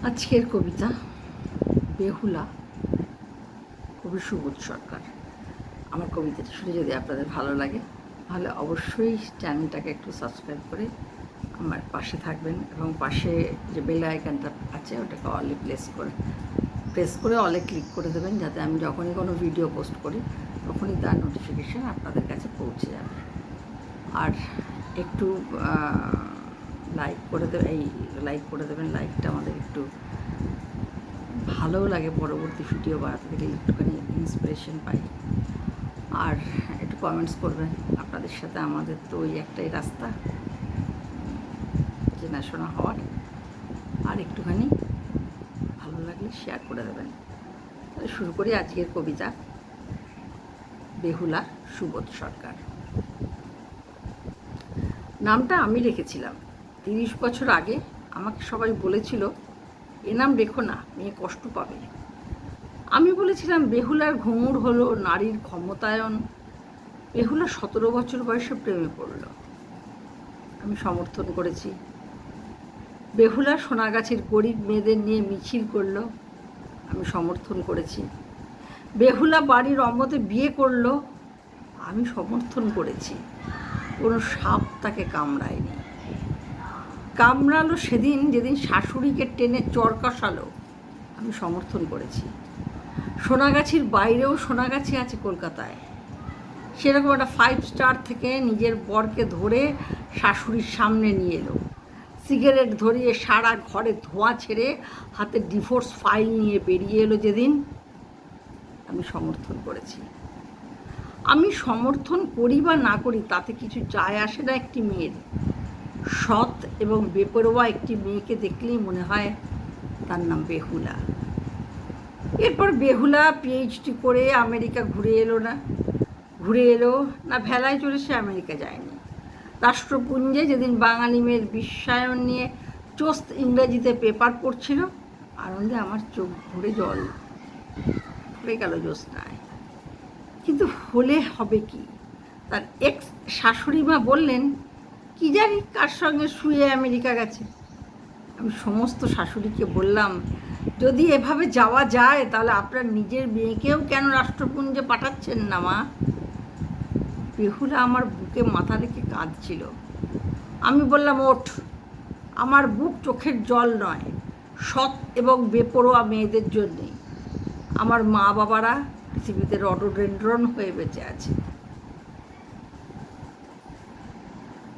আজকের কবিতা বেহুলা, কবি সুবোধ সরকার। আমার কবিতাটি শুনে যদি আপনাদের ভালো লাগে তাহলে অবশ্যই চ্যানেলটাকে একটু সাবস্ক্রাইব করে আমার পাশে থাকবেন এবং পাশে যে বেল আইকনটা আছে ওটাকে অলে প্রেস করে অলে ক্লিক করে দেবেন, যাতে আমি যখনই কোনো ভিডিও পোস্ট করি তখনই তার নোটিফিকেশান আপনাদের কাছে পৌঁছে যাবে। আর একটু লাইক করে দেবেন। লাইকটা আমাদের একটু ভালোও লাগে, পরবর্তী ভিডিও বানাতে গেলে একটুখানি ইন্সপিরেশন পাই। আর একটু কমেন্টস করবেন। আপনাদের সাথে আমাদের তো ওই একটাই রাস্তা, চেনাশোনা হওয়ার। আর একটুখানি ভালো লাগলে শেয়ার করে দেবেন। তাহলে শুরু করি আজকের কবিতা বেহুলা, সুবোধ সরকার। নামটা আমি রেখেছিলাম 30 বছর আগে। আমাকে সবাই বলেছিল, এ নাম রেখো না, মেয়ে কষ্ট পাবে। আমি বলেছিলাম, বেহুলার ঘুঙুর হলো নারীর ক্ষমতায়ন। বেহুলা 17 বছর বয়সে প্রেমে পড়ল। আমি সমর্থন করেছি। বেহুলা সোনাগাছির গরিব মেয়েদের নিয়ে মিছিল করল। আমি সমর্থন করেছি। বেহুলা বাড়ির অমতে বিয়ে করল। আমি সমর্থন করেছি। কোনো সাপ তাকে কামড়ায়নি। কামড়ালো সেদিন যেদিন শাশুড়িকে টেনে চর কষালো। আমি সমর্থন করেছি। সোনাগাছির বাইরেও সোনাগাছি আছে কলকাতায়। সেরকম একটা 5 স্টার থেকে নিজের বরকে ধরে শাশুড়ির সামনে নিয়ে এলো। সিগারেট ধরিয়ে সারা ঘরে ধোঁয়া ছেড়ে হাতে ডিভোর্স ফাইল নিয়ে বেরিয়ে এলো যেদিন। আমি সমর্থন করেছি। আমি সমর্থন করি বা না করি তাতে কিছু যায় আসে না একটি মেয়ের। সৎ এবং বেপরোয়া একটি মেয়েকে দেখলেই মনে হয় তার নাম বেহুলা। এরপর বেহুলা পিএইচডি করে আমেরিকা ঘুরে এলো না ভেলায় চড়ে সে আমেরিকা যায়নি। রাষ্ট্রপুঞ্জে যেদিন বাঙালি মেয়ের বিশ্বায়ন নিয়ে চোস্ত ইংরেজিতে পেপার পড়ছিল, আনন্দে আমার চোখ ভরে জল পড়ে গেল জ্যোৎস্নায়। কিন্তু হলে হবে কি? তার এক্স শাশুড়ি মা বললেন, কি জানি কার সঙ্গে শুয়ে আমেরিকা গেছে। আমি সমস্ত শাশুড়িকে বললাম, যদি এভাবে যাওয়া যায় তাহলে আপনার নিজের মেয়েকেও কেন রাষ্ট্রপুঞ্জে পাঠাচ্ছেন না মা? বেহুলা আমার বুকে মাথা রেখে কাঁদছিল। আমি বললাম, ওঠ। আমার বুক চোখের জল নয়, সৎ এবং বেপরোয়া মেয়েদের জন্যেই। আমার মা বাবারা পৃথিবীতে রডোডেন্ড্রন হয়ে বেঁচে আছে।